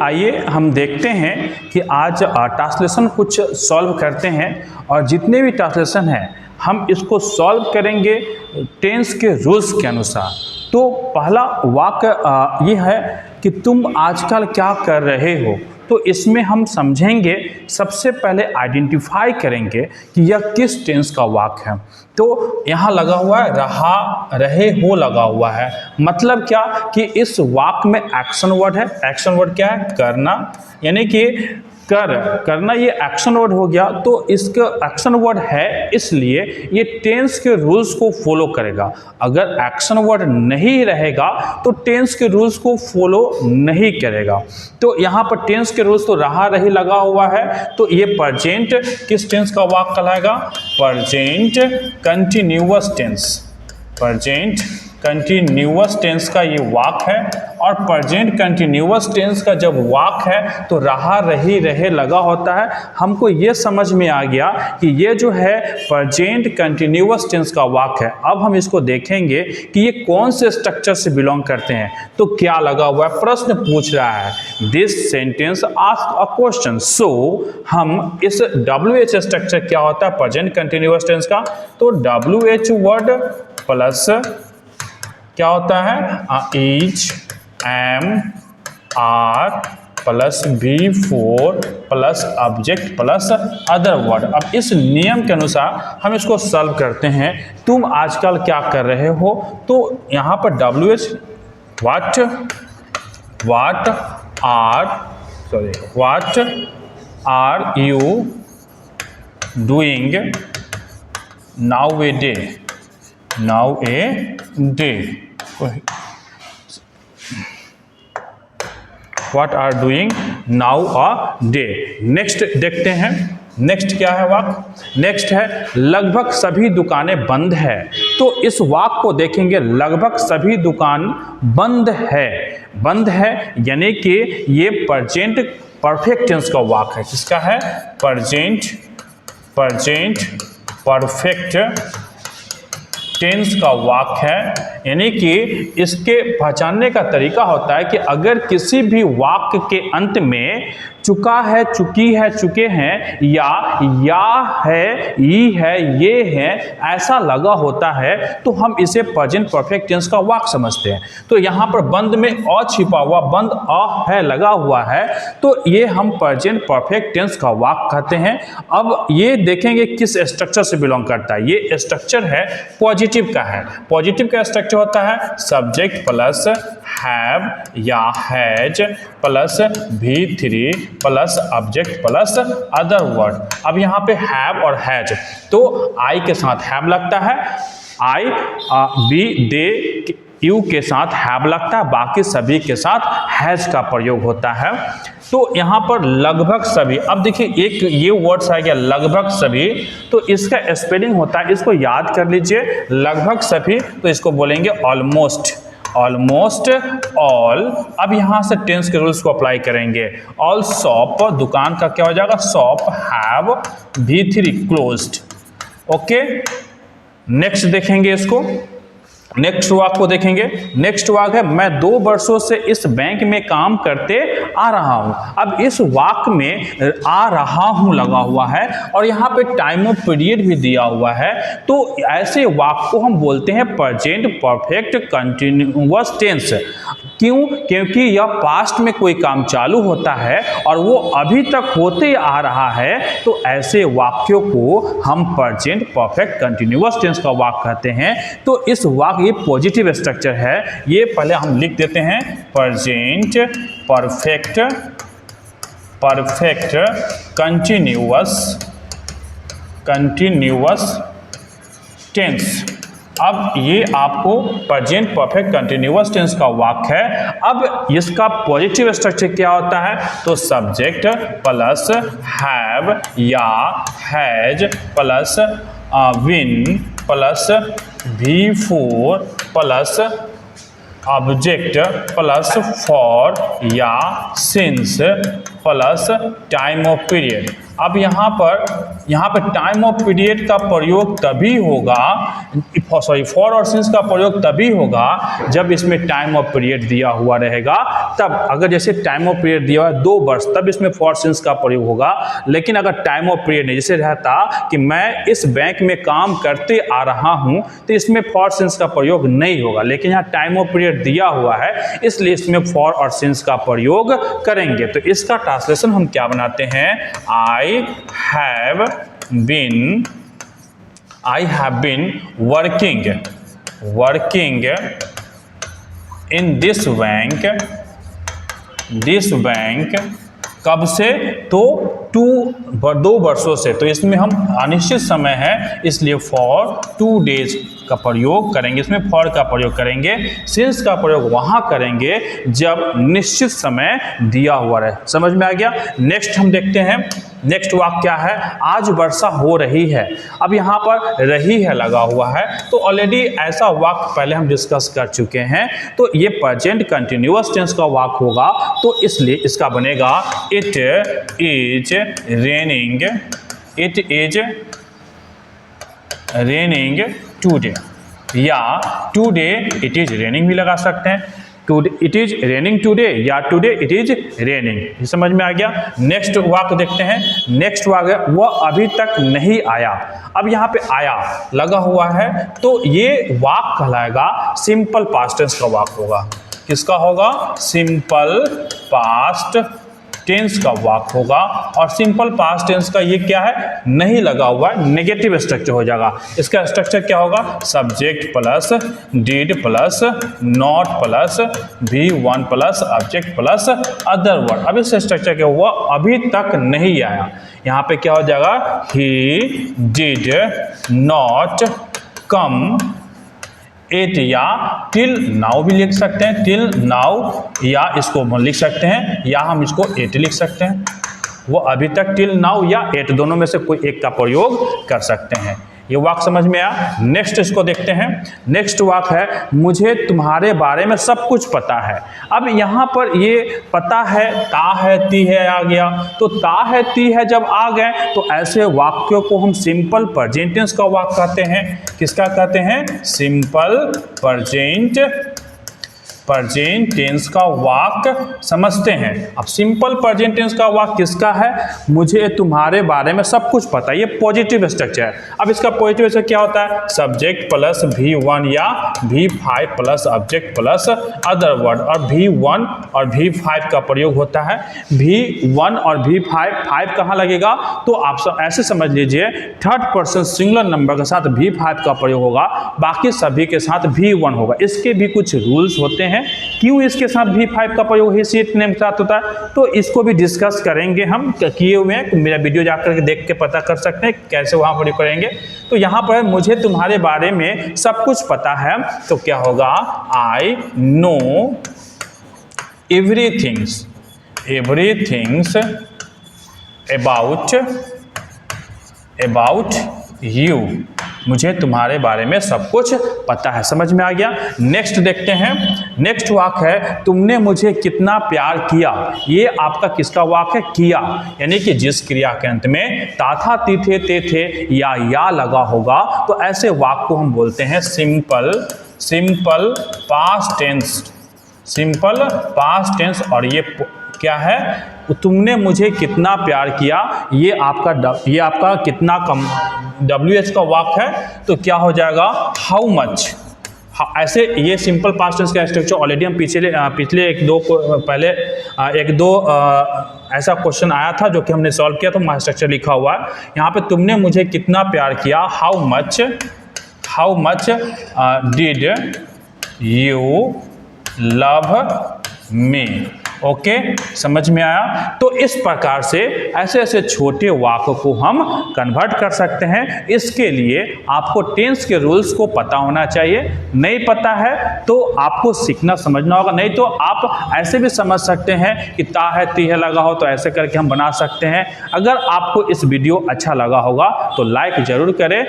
आइए हम देखते हैं कि आज ट्रांसलेशन कुछ सॉल्व करते हैं और जितने भी ट्रांसलेशन हैं हम इसको सॉल्व करेंगे टेंस के रूल्स के अनुसार। तो पहला वाक्य ये है कि तुम आजकल क्या कर रहे हो। तो इसमें हम समझेंगे, सबसे पहले आइडेंटिफाई करेंगे कि यह किस टेंस का वाक्य है। तो यहाँ लगा हुआ है रहा, रहे हो लगा हुआ है। मतलब क्या कि इस वाक्य में एक्शन वर्ड है। एक्शन वर्ड क्या है? करना, यानी कि करना ये एक्शन वर्ड हो गया। तो इसका एक्शन वर्ड है, इसलिए ये टेंस के रूल्स को फॉलो करेगा। अगर एक्शन वर्ड नहीं रहेगा तो टेंस के रूल्स को फॉलो नहीं करेगा। तो यहाँ पर टेंस के रूल्स तो रहा रही लगा हुआ है। तो ये प्रेजेंट किस टेंस का वाक्य कहलाएगा? Present continuous tense. Present continuous tense का ये वाक्य है। और प्रेजेंट कंटिन्यूअस टेंस का जब वाक्य है तो रहा, रही, रहे लगा होता है। हमको ये समझ में आ गया कि ये जो है प्रेजेंट कंटिन्यूअस टेंस का वाक्य है। अब हम इसको देखेंगे कि ये कौन से स्ट्रक्चर से बिलोंग करते हैं। तो क्या लगा हुआ है? प्रश्न पूछ रहा है, this sentence ask a question. So हम इस WH स्ट्रक्चर क्या होता है प्रेजेंट कंटिन्यूअस टेंस का? तो WH वर्ड प्लस क्या होता है? Is, am, are plus B4 plus object plus other word. अब इस नियम के अनुसार हम इसको सॉल्व करते हैं। तुम आजकल क्या कर रहे हो? तो यहाँ पर WH what are you doing now a day. What are doing now a day। Next देखते हैं, नेक्स्ट क्या है वाक्य? नेक्स्ट है लगभग सभी दुकानें बंद है। तो इस वाक्य को देखेंगे, लगभग सभी दुकान बंद है। बंद है यानी कि ये प्रेजेंट परफेक्ट टेंस का वाक्य है। किसका है? प्रेजेंट परफेक्ट टेंस का वाक्य है। यानी कि इसके पहचानने का तरीका होता है कि अगर किसी भी वाक्य के अंत में चुका है, चुकी है, चुके हैं या है, ई है, ये है ऐसा लगा होता है तो हम इसे प्रेजेंट परफेक्ट टेंस का वाक्य समझते हैं। तो यहाँ पर बंद में अ छिपा हुआ, बंद अ है लगा हुआ है, तो ये हम प्रेजेंट परफेक्ट टेंस का वाक्य कहते हैं। अब ये देखेंगे किस स्ट्रक्चर से बिलोंग करता है। ये स्ट्रक्चर है पॉजिटिव का है। पॉजिटिव का स्ट्रक्चर होता है सब्जेक्ट प्लस हैव या has plus V3 plus object plus other word. अब यहाँ पे हैव और हैज, तो आई के साथ हैव लगता है, आई बी दे यू के साथ हैव लगता है, बाकी सभी के साथ हैज का प्रयोग होता है। तो यहाँ पर लगभग सभी, अब देखिए एक ये वर्ड्स आ गया लगभग सभी, तो इसका स्पेलिंग होता है, इसको याद कर लीजिए। लगभग सभी तो इसको बोलेंगे ऑलमोस्ट ऑल। अब यहां से टेंस के रूल्स को अप्लाई करेंगे। ऑल शॉप, दुकान का क्या हो जाएगा? Shop have V3 closed. Okay, next देखेंगे इसको, नेक्स्ट वाक्य को देखेंगे। नेक्स्ट वाक्य है मैं 2 वर्षों से इस बैंक में काम करते आ रहा हूं। अब इस वाक्य में आ रहा हूं लगा हुआ है और यहाँ पे टाइम ऑफ पीरियड भी दिया हुआ है। तो ऐसे वाक्य को हम बोलते हैं प्रेजेंट परफेक्ट कंटिन्यूअस टेंस। क्यों? क्योंकि यह पास्ट में कोई काम चालू होता है और वो अभी तक होते आ रहा है, तो ऐसे वाक्यों को हम प्रेजेंट परफेक्ट कंटिन्यूअस टेंस का वाक्य कहते हैं। तो इस वाक्य ये पॉजिटिव स्ट्रक्चर है, ये पहले हम लिख देते हैं प्रेजेंट परफेक्ट कंटिन्यूअस टेंस। अब ये आपको प्रेजेंट परफेक्ट कंटिन्यूअस टेंस का वाक्य है। अब इसका पॉजिटिव स्ट्रक्चर क्या होता है? तो सब्जेक्ट प्लस हैव या has plus been plus V4 plus object plus for या since plus time of period. अब यहाँ पर यहाँ पे टाइम ऑफ पीरियड का प्रयोग तभी होगा, सॉरी फॉर और सिंस का प्रयोग तभी होगा जब इसमें टाइम ऑफ पीरियड दिया हुआ रहेगा तब। अगर जैसे टाइम ऑफ पीरियड दिया हुआ है 2 वर्ष, तब इसमें फॉर सिंस का प्रयोग होगा। लेकिन अगर टाइम ऑफ पीरियड नहीं, जैसे रहता कि मैं इस बैंक में काम करते आ रहा हूं, तो इसमें फॉर सिंस का प्रयोग नहीं होगा। लेकिन यहाँ टाइम ऑफ पीरियड दिया हुआ है, इसलिए इसमें फॉर और सिंस का प्रयोग करेंगे। तो इसका ट्रांसलेशन हम क्या बनाते हैं, I have been working in this bank कब से, तो 2 वर्षों से। तो इसमें हम अनिश्चित समय है, इसलिए फॉर 2 डेज का प्रयोग करेंगे, इसमें फॉर का प्रयोग करेंगे। सिंस का प्रयोग वहां करेंगे जब निश्चित समय दिया हुआ रहे। समझ में आ गया। नेक्स्ट हम देखते हैं, नेक्स्ट वाक्य क्या है, आज वर्षा हो रही है। अब यहाँ पर रही है लगा हुआ है, तो ऑलरेडी ऐसा वाक्य पहले हम डिस्कस कर चुके हैं, तो ये प्रेजेंट कंटिन्यूअस टेंस का वाक्य होगा। तो इसलिए इसका बनेगा इट इज रेनिंग टुडे, या टुडे इट इज रेनिंग भी लगा सकते हैं। Today it is raining today या टुडे इट इज रेनिंग, ये समझ में आ गया। नेक्स्ट वाक्य देखते हैं। नेक्स्ट वाक्य, वह अभी तक नहीं आया। अब यहाँ पे आया लगा हुआ है, तो ये वाक्य कहलाएगा सिंपल पास्ट टेंस का वाक्य होगा। किसका होगा, सिंपल पास्ट टेंस का वाक्य होगा। और सिंपल पास्ट टेंस का ये क्या है, नहीं लगा हुआ है, नेगेटिव स्ट्रक्चर हो जाएगा। इसका स्ट्रक्चर क्या होगा, subject plus did plus not plus V1 plus object plus other word. अब इस स्ट्रक्चर क्या हुआ, अभी तक नहीं आया। यहाँ पे क्या हो जाएगा, he did not come at, या टिल नाउ भी लिख सकते हैं, टिल नाउ, या इसको लिख सकते हैं, या हम इसको एट लिख सकते हैं। वो अभी तक टिल नाउ या एट दोनों में से कोई एक का प्रयोग कर सकते हैं। ये वाक्य समझ में आया। नेक्स्ट इसको देखते हैं। नेक्स्ट वाक्य है, मुझे तुम्हारे बारे में सब कुछ पता है। अब यहाँ पर ये पता है, ता है ती है आ गया, तो ता है ती है जब आ गए, तो ऐसे वाक्यों को हम सिंपल प्रेजेंट टेंस का वाक्य कहते हैं। किसका कहते हैं, सिंपल प्रेजेंट टेंस का वाक्य समझते हैं। अब सिंपल प्रेजेंट टेंस का वाक्य किसका है, मुझे तुम्हारे बारे में सब कुछ पता है, ये पॉजिटिव स्ट्रक्चर है। अब इसका पॉजिटिव स्ट्रक्चर क्या होता है, सब्जेक्ट प्लस V1 या V5 plus object plus other word. और V1 और V5 का प्रयोग होता है। V1 और V5 कहाँ लगेगा, तो आप सब ऐसे समझ लीजिए, थर्ड पर्सन सिंगुलर नंबर के साथ V5 का प्रयोग होगा, बाकी सभी के साथ V1 होगा। इसके भी कुछ रूल्स होते हैं, क्यों इसके साथ V5 का प्रयोग ही सीट नेम के साथ होता है, तो इसको भी डिस्कस करेंगे हम, किए हुए हैं। मेरा वीडियो जाकर के देख के पता कर सकते हैं कैसे वहां प्रयोग करेंगे। तो यहाँ पर मुझे तुम्हारे बारे में सब कुछ पता है, तो क्या होगा, I know everything's about you, मुझे तुम्हारे बारे में सब कुछ पता है। समझ में आ गया। नेक्स्ट देखते हैं। नेक्स्ट वाक्य है, तुमने मुझे कितना प्यार किया। ये आपका किसका वाक्य है, किया, यानी कि जिस क्रिया के अंत में ता था ती थे ते थे या लगा होगा, तो ऐसे वाक्य को हम बोलते हैं सिंपल पास्ट टेंस। और ये क्या है, तुमने मुझे कितना प्यार किया, ये आपका कितना कम WH का वाक्य है, तो क्या हो जाएगा, हाउ मच। ऐसे ये सिंपल पास्ट टेंस का स्ट्रक्चर ऑलरेडी हम पिछले एक दो ऐसा क्वेश्चन आया था जो कि हमने सॉल्व किया, तो वहाँ स्ट्रक्चर लिखा हुआ है। यहाँ पे तुमने मुझे कितना प्यार किया, how much did you love me. Okay, समझ में आया। तो इस प्रकार से ऐसे छोटे वाक्य को हम कन्वर्ट कर सकते हैं। इसके लिए आपको टेंस के रूल्स को पता होना चाहिए। नहीं पता है तो आपको सीखना समझना होगा, नहीं तो आप ऐसे भी समझ सकते हैं कि ता है ती है लगा हो, तो ऐसे करके हम बना सकते हैं। अगर आपको इस वीडियो अच्छा लगा होगा तो लाइक जरूर करें।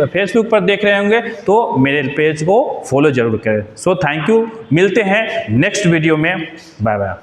फेसबुक पर देख रहे होंगे तो मेरे पेज को फॉलो जरूर करें। सो थैंक यू, मिलते हैं नेक्स्ट वीडियो में। Bye bye.